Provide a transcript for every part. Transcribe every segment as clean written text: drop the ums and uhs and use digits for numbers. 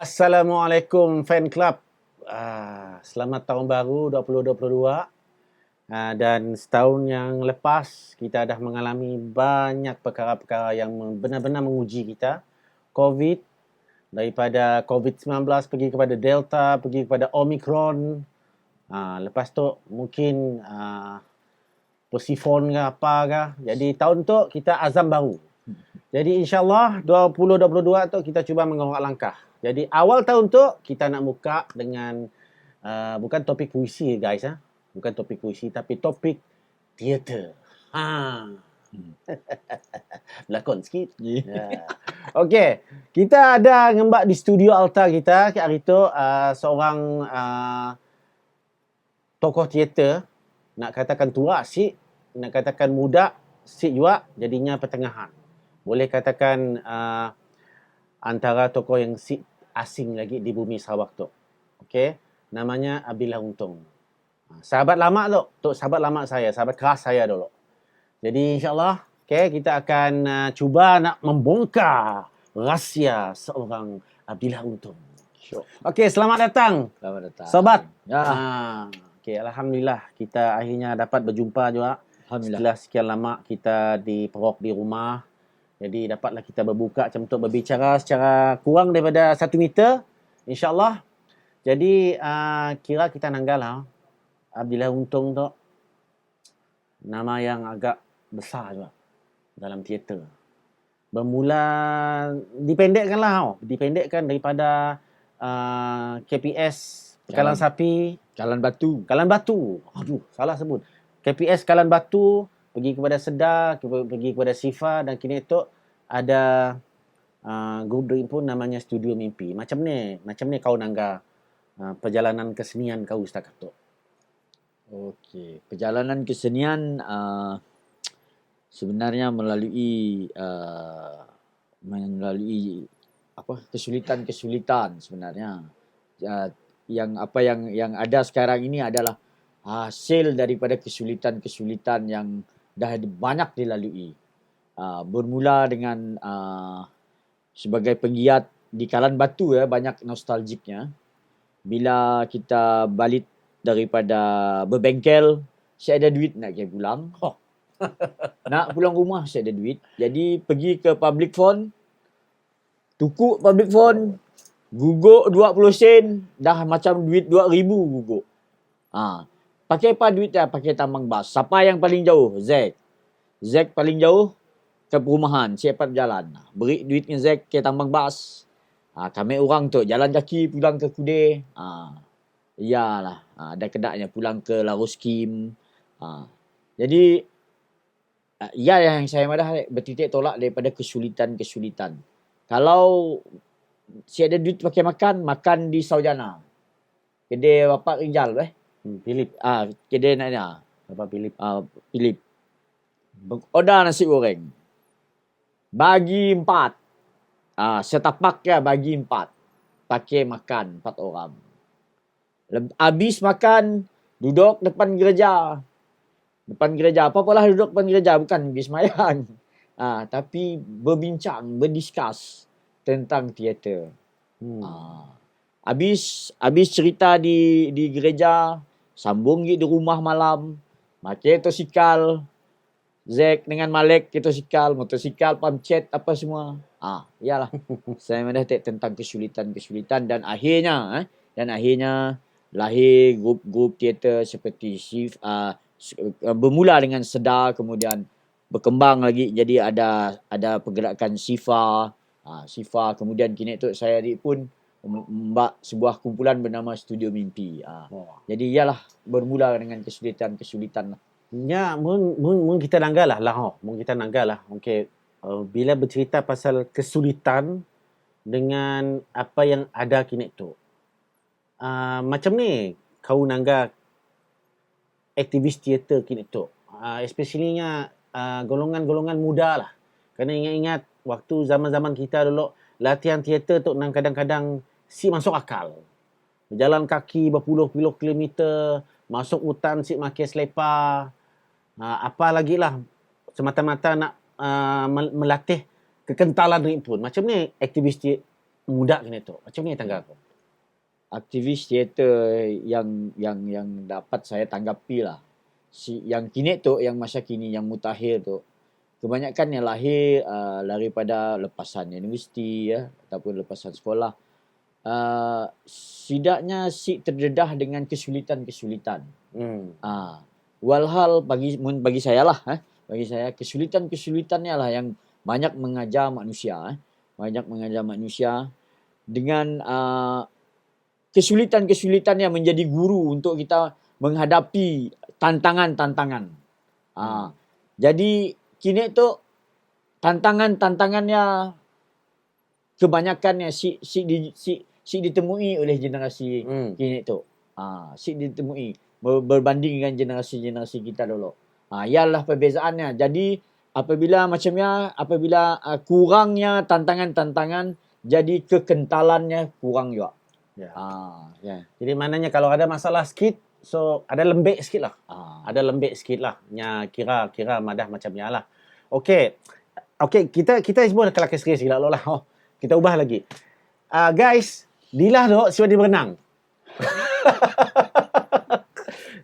Assalamualaikum fan club. Selamat tahun baru 2022. Dan setahun yang lepas kita dah mengalami banyak perkara-perkara yang benar-benar menguji kita. COVID, daripada COVID-19 pergi kepada Delta, pergi kepada Omicron. Lepas tu mungkin Persifon ke apa ke. Jadi tahun tu kita azam baru. Jadi insyaAllah 2022 tu kita cuba mengawal langkah. Jadi awal tahun tu kita nak buka dengan bukan topik puisi guys. Bukan topik puisi tapi topik teater. Berlakon sikit. Okey, kita ada ngembak di studio Alta kita hari tu seorang tokoh teater, nak katakan tua sik, nak katakan muda sik juga, jadinya pertengahan. Boleh katakan antara tokoh yang asing lagi di bumi Sarawak tu. Okey, namanya Abdillah Untung. Sahabat lama tu, sahabat lama saya, sahabat keras saya dulu. Jadi insya-Allah, kita akan cuba nak membongkar rahsia seorang Abdillah Untung. Sure. Okey, selamat datang. Selamat datang. Sobat. Ya. Okey, alhamdulillah kita akhirnya dapat berjumpa juga. Alhamdulillah. Setelah sekian lama kita diperok di rumah. Jadi dapatlah kita berbuka macam tu, berbicara secara kurang daripada 1 meter, insya-Allah. Jadi kira kita nanggal Abdillah Untung tu nama yang agak besar juga dalam teater. Bermula dipendekkan daripada KPS Kalan Sapi, Kalan Batu. Aduh, salah sebut. KPS Kalan Batu pergi kepada Sedar, pergi kepada Sifa, dan kini tu ada grup dream pun namanya Studio Mimpi. Macam ni kau nangga perjalanan kesenian kau setakat tu. Okey, perjalanan kesenian sebenarnya melalui kesulitan sebenarnya. Yang ada sekarang ini adalah hasil daripada kesulitan yang dah banyak dilalui. Bermula dengan sebagai penggiat di Kalan Batu, banyak nostalgiknya. Bila kita balik daripada berbengkel, saya ada duit nak pergi pulang. Nak pulang rumah saya ada duit. Jadi pergi ke public phone, tukuk public phone, guguk 20 sen, dah macam duit 2,000 guguk. Pakai apa duit dia? Pakai tambang bas. Siapa yang paling jauh? Zack paling jauh ke perumahan, siapa berjalan. Beri duitnya Zack ke tambang bas. Kami orang tu jalan kaki pulang ke Kude. Iyalah, ada kedaknya pulang ke Larus Kim. Jadi yang saya madah bertitik tolak daripada kesulitan. Kalau si ada duit pakai makan di Saujana. Kedai Bapak Rinjal Philip. Kedai naknya Bapak Philip. Philip. Order nasi goreng. Bagi 4. Setapak bagi 4. Pakai makan 4 orang. Habis makan, duduk depan gereja. Apa-apalah duduk depan gereja, bukan pergi semayang. Tapi berbincang, berdiskus tentang teater. Habis cerita di gereja, sambung di rumah malam, pakai motosikal, Zack dengan Malik motosikal, pamcet apa semua. Iyalah. Saya mendapat tentang kesulitan dan akhirnya lahir grup-grup teater seperti bermula dengan Sedar, kemudian berkembang lagi jadi ada pergerakan Sifa, kemudian kini tu saya pun membuat sebuah kumpulan bernama Studio Mimpi. Jadi iyalah bermula dengan kesulitan lah. Ya, mun kita nanggal lah. Okey. Bila bercerita pasal kesulitan dengan apa yang ada kini tu. Macam ni kau nangga aktivis teater kini tu. Especially-nya golongan-golongan muda lah. Kerana ingat-ingat waktu zaman-zaman kita dulu latihan teater tu kadang-kadang masuk akal. Berjalan kaki berpuluh-puluh kilometer, masuk hutan makan selipar. Apa lagi lah semata-mata nak melatih kekentalan ring pun. Macam ni aktivis muda kini tu. Macam ni tanggapan kau? Aktivis teater yang dapat saya tanggapi lah. Yang kini tu, yang masa kini, yang mutakhir tu, kebanyakan yang lahir daripada lepasan universiti ya, ataupun lepasan sekolah. Setidaknya terdedah dengan kesulitan-kesulitan. Walhal bagi saya lah, bagi saya kesulitan-kesulitannya lah yang banyak mengajar manusia, banyak mengajar manusia dengan kesulitan-kesulitan yang menjadi guru untuk kita menghadapi tantangan-tantangan. Jadi kini tu tantangannya kebanyakannya ditemui oleh generasi kini tu. Ditemui berbanding dengan generasi kita dulu. Ialah perbezaannya. Jadi apabila kurangnya tantangan-tantangan, jadi kekentalannya kurang juga. Jadi maknanya kalau ada masalah sikit, so ada lembek sikit lah. Ada lembek sikit lah. Kira madah macamnya lah. Okey, kita semua dah kelakar serius gila lah. Kita ubah lagi. Guys, Dilah tu siap dia berenang.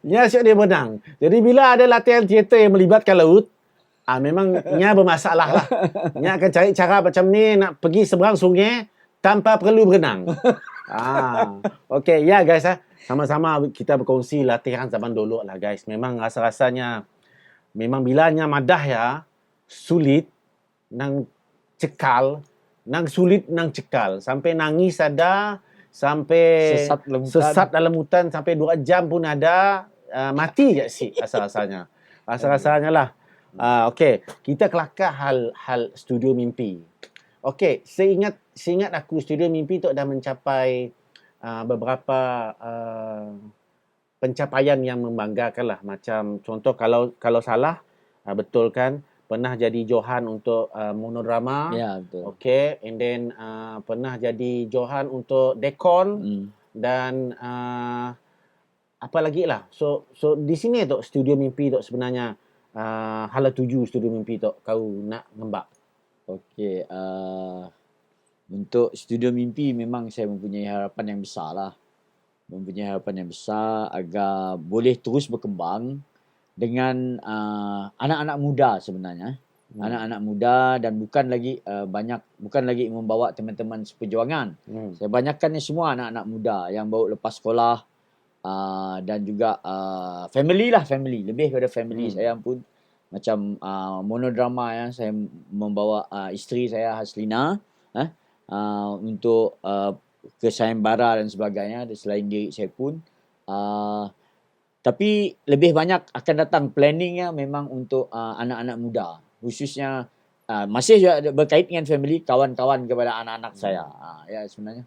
Siap dia berenang. Jadi bila ada latihan teater yang melibatkan laut, memang nya bermasalah lah. Nya akan cari cara macam ni nak pergi seberang sungai tanpa perlu berenang. Okey, ya guys, sama-sama kita berkongsi latihan zaman dulu lah guys. Memang rasa-rasanya memang bilanya madah ya sulit nang cekal, sulit nang cekal sampai nangis ada, sampai sesat dalam hutan sampai 2 jam pun ada, mati je sih rasa-rasanya. Rasa-rasanya lah. Okey, kita kelakar hal studio mimpi. Okey, seingat aku studio mimpi tu dah mencapai beberapa pencapaian yang membanggakan lah. Macam contoh kalau salah, betul kan, pernah jadi Johan untuk monodrama. Ya, betul. Okey, and then pernah jadi Johan untuk Dekon dan apa lagi lah. So di sini tu studio mimpi tu sebenarnya hala tuju studio mimpi tu kau nak ngembak. Okey, untuk studio mimpi memang saya mempunyai harapan yang besar lah. Mempunyai harapan yang besar agar boleh terus berkembang dengan anak-anak muda sebenarnya. Anak-anak muda dan bukan lagi membawa teman-teman seperjuangan. Saya banyakkannya semua anak-anak muda yang baru lepas sekolah dan juga family. Lebih kepada family saya pun. Macam monodrama ya, saya membawa isteri saya Haslina untuk ke sayembara dan sebagainya, selain diri saya pun. Tapi lebih banyak akan datang planningnya memang untuk anak-anak muda, khususnya masih juga berkait dengan family, kawan-kawan kepada anak-anak saya. Ya sebenarnya.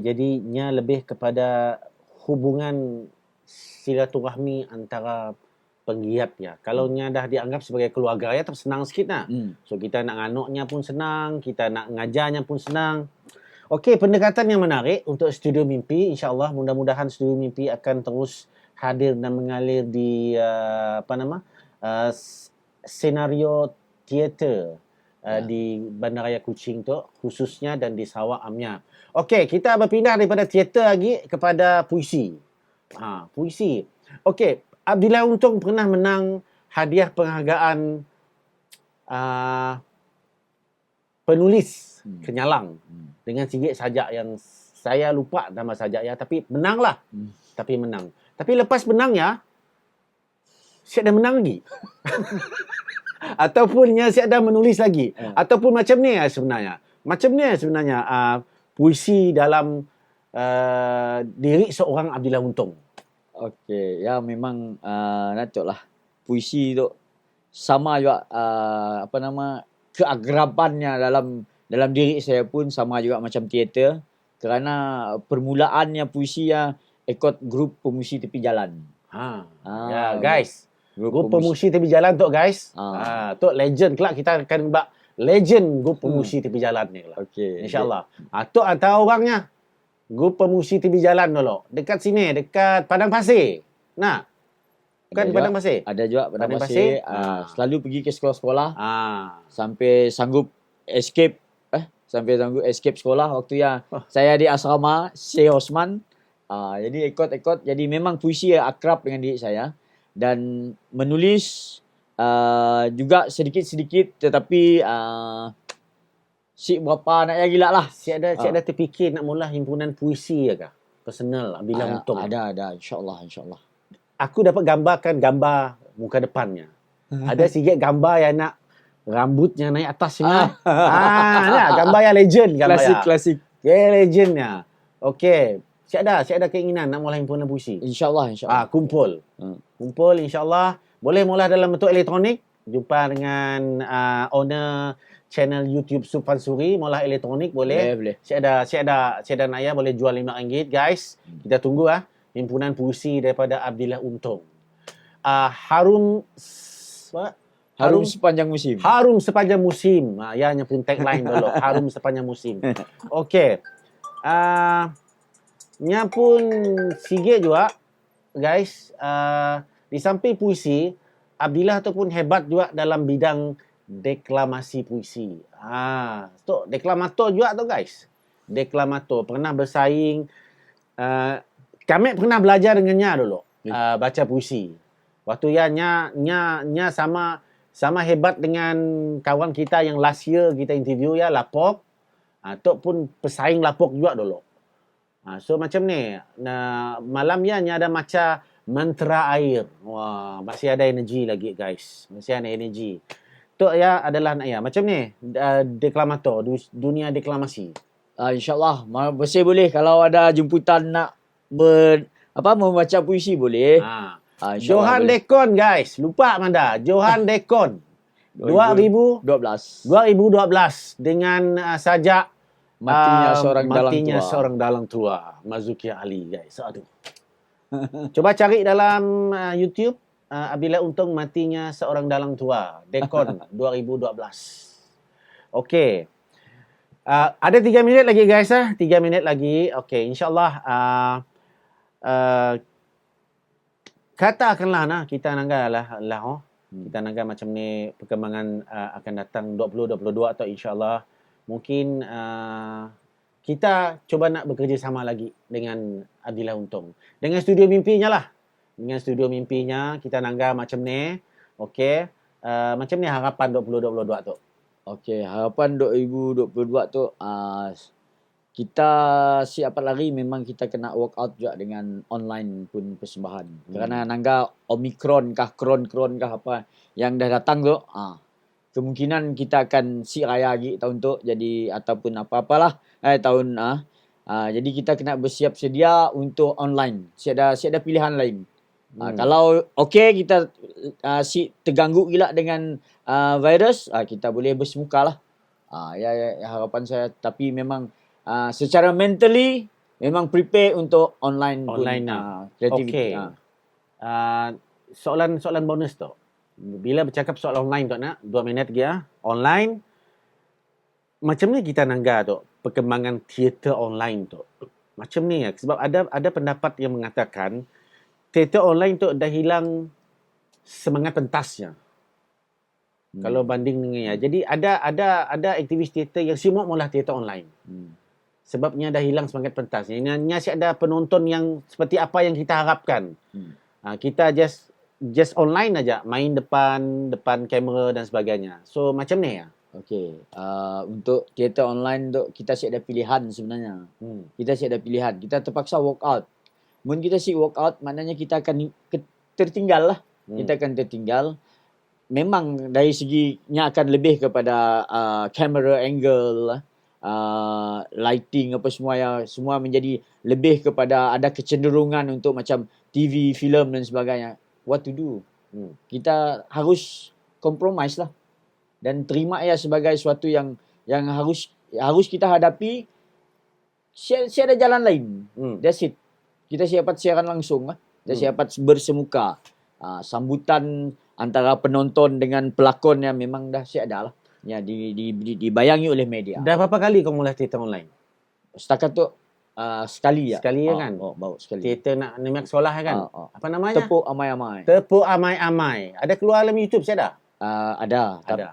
Jadinya lebih kepada hubungan silaturahmi antara penggiat ya. Kalau nya dah dianggap sebagai keluarga ya, senang sikit nah. So kita nak nganuknya pun senang, kita nak ngajarnya pun senang. Okey, pendekatan yang menarik untuk Studio Mimpi. InsyaAllah mudah-mudahan Studio Mimpi akan terus hadir dan mengalir di senario teater di Bandaraya Kuching tu khususnya dan di Sarawak amnya. Okey, kita berpindah daripada teater lagi kepada puisi. Puisi. Okey, Abdillah Untung pernah menang hadiah penghargaan penulis Kenyalang dengan singgit sajak yang saya lupa nama sajak ya, tapi menanglah. Tapi menang. Tapi lepas menang ya, siap dah menang lagi. Ataupun siap dah menulis lagi. Ataupun macam ni sebenarnya. Puisi dalam diri seorang Abdillah Untung. Okey, ya memang lah puisi tu sama juga keagrabannya dalam diri saya pun sama juga macam teater, kerana permulaannya puisi ikut grup pemuisi tepi jalan. Ya guys, grup pemuisi tepi jalan tu guys. Tu legend kelak, kita akan buat legend grup pemuisi tepi jalan ni lah. Okey, InsyaAllah. Tu antara orangnya grup pemuisi tepi jalan dulu. Dekat sini, dekat Padang Pasir. Nah. Bukan di Padang Pasir? Ada juga Padang Pasir. Selalu pergi ke sekolah-sekolah. Sampai sanggup escape sampai tunggu escape sekolah waktu yang saya di asrama Syekh Osman. Jadi ikut-ikut. Jadi memang puisi akrab dengan diri saya. Dan menulis juga sedikit-sedikit, tetapi si berapa nak ya gila lah. Si ada terfikir nak mula himpunan puisi ya kah? Personal Abdillah Untung. Ada. InsyaAllah. Aku dapat gambarkan gambar muka depannya. Ada sikit gambar yang nak rambutnya naik atas ni. Gambar yang legend. Klasik. Legendnya. Okey. Siap ada keinginan nak mula himpunan puisi. InsyaAllah. Kumpul insyaAllah. Boleh mula dalam bentuk elektronik. Jumpa dengan owner channel YouTube Suphan Suri, mula elektronik boleh. Saya ada Naya boleh jual RM5 guys. Kita tunggu himpunan puisi daripada Abdillah Untung. Harum sepanjang musim. Harum sepanjang musim. Ianya pun tagline dulu. Harum sepanjang musim. Okey. Nya pun sikit juga guys. Di samping puisi, Abdillah tu pun hebat juga dalam bidang deklamasi puisi. Deklamator juga tu guys. Deklamator. Pernah bersaing. Kami pernah belajar dengannya dulu. Baca puisi. Waktu nya sama hebat dengan kawan kita yang last year kita interview Lapok. Tok pun pesaing Lapok juga dulu. So macam ni. Malam nya ada macam Mentera Air. Wah, masih ada energi lagi guys. Masih ada energi. Tu adalah macam ni deklamator, dunia deklamasi. InsyaAllah masih boleh kalau ada jemputan nak membaca puisi boleh. Johan Dekon guys, lupa Amanda. Johan Dekon 2012 dengan sajak Matinya Seorang Dalang Tua, Marzuki Ali guys. Aduh. Coba cari dalam YouTube Abdillah Untung Matinya Seorang Dalang Tua, Dekon 2012. Okey. Ada 3 minit lagi guys 3 minit lagi. Okey, insya-Allah katakanlah kita nangga kita nangga macam ni perkembangan akan datang 2022 atau insya-Allah mungkin kita coba nak bekerjasama lagi dengan Abdillah Untung. Dengan studio mimpinya lah. Dengan studio mimpinya kita nangga macam ni. Okey. Macam ni harapan 2022 tu. Okey, harapan 2022 tu kita siapa lagi memang kita kena work out juga dengan online pun persembahan. Kerana nangga Omicron kah kron kah apa yang dah datang tu, kemungkinan kita akan si raya lagi tahun tu jadi ataupun apa-apalah tahun jadi kita kena bersiap sedia untuk online. Siada pilihan lain. Kalau okey kita si terganggu gila dengan virus, kita boleh bersemuka lah. Ya harapan saya, tapi memang secara mentally memang prepare untuk online Okey. kreativiti. Soalan bonus tu. Bila bercakap soal online tu 2 minit lagi online. Macam ni kita nangga tu perkembangan teater online tu. Macam ni sebab ada pendapat yang mengatakan teater online tu dah hilang semangat pentasnya. Kalau banding dengan jadi ada aktivis teater yang semua mula teater online. Sebabnya dah hilang semangat pentasnya. Nya ada penonton yang seperti apa yang kita harapkan. Kita just online aja, main depan kamera dan sebagainya. So macam ni Okey. Untuk teater online tu kita siap ada pilihan sebenarnya. Kita siap ada pilihan. Kita terpaksa walk out. Mun kita si walk out maknanya kita akan tertinggal lah. Kita akan tertinggal. Memang dari seginya akan lebih kepada camera angle, lighting apa semua menjadi lebih kepada ada kecenderungan untuk macam TV, filem dan sebagainya. What to do? Kita harus compromise lah dan terima sebagai sesuatu yang harus kita hadapi. Ada jalan lain. That's it. Kita siap siaran langsung lah. Kita siap bersemuka. Sambutan antara penonton dengan pelakon yang memang dah ada lah. Ya, dibayangi oleh media. Dah berapa kali kau mula teater online? Setakat tu sekali ya. Sekali kan? Baru sekali. Teater nak sekolah kan? Apa namanya? Tepuk Amai-Amai. Tepuk Amai-Amai. Ada keluar dalam YouTube saya dah? Ada.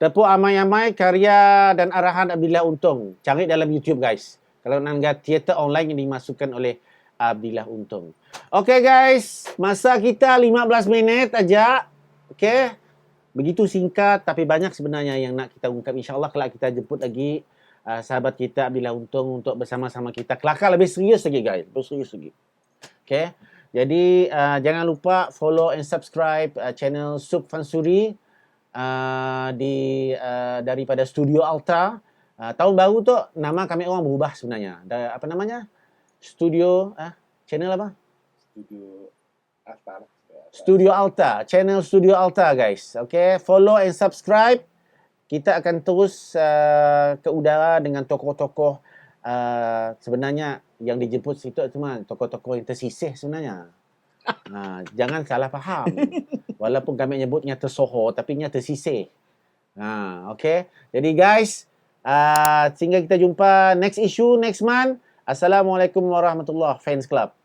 Tepuk amai-amai karya dan arahan Abdillah Untung. Cari dalam YouTube guys. Kalau nangga teater online yang dimasukkan oleh Abdillah Untung. Okay guys, masa kita 15 minit aja. Okay. Begitu singkat tapi banyak sebenarnya yang nak kita ungkap. InsyaAllah kelak kita jemput lagi sahabat kita Abdillah Untung untuk bersama-sama kita kelakar lebih serius lagi guys. Lebih serius lagi. Okay. Jadi jangan lupa follow and subscribe channel Sub Fansuri daripada Studio Alta. Tahun baru tu nama kami orang berubah sebenarnya. Apa namanya? Studio channel apa? Studio Alta, channel Studio Alta guys. Okay, follow and subscribe. Kita akan terus ke udara dengan tokoh-tokoh sebenarnya yang dijemput situ cuma tokoh-tokoh yang tersisih sebenarnya. Jangan salah faham. Walaupun kami nyebutnya tersohor tapi nya tersisih. Okay. Jadi guys, sehingga kita jumpa next issue next month. Assalamualaikum warahmatullahi Fans Club.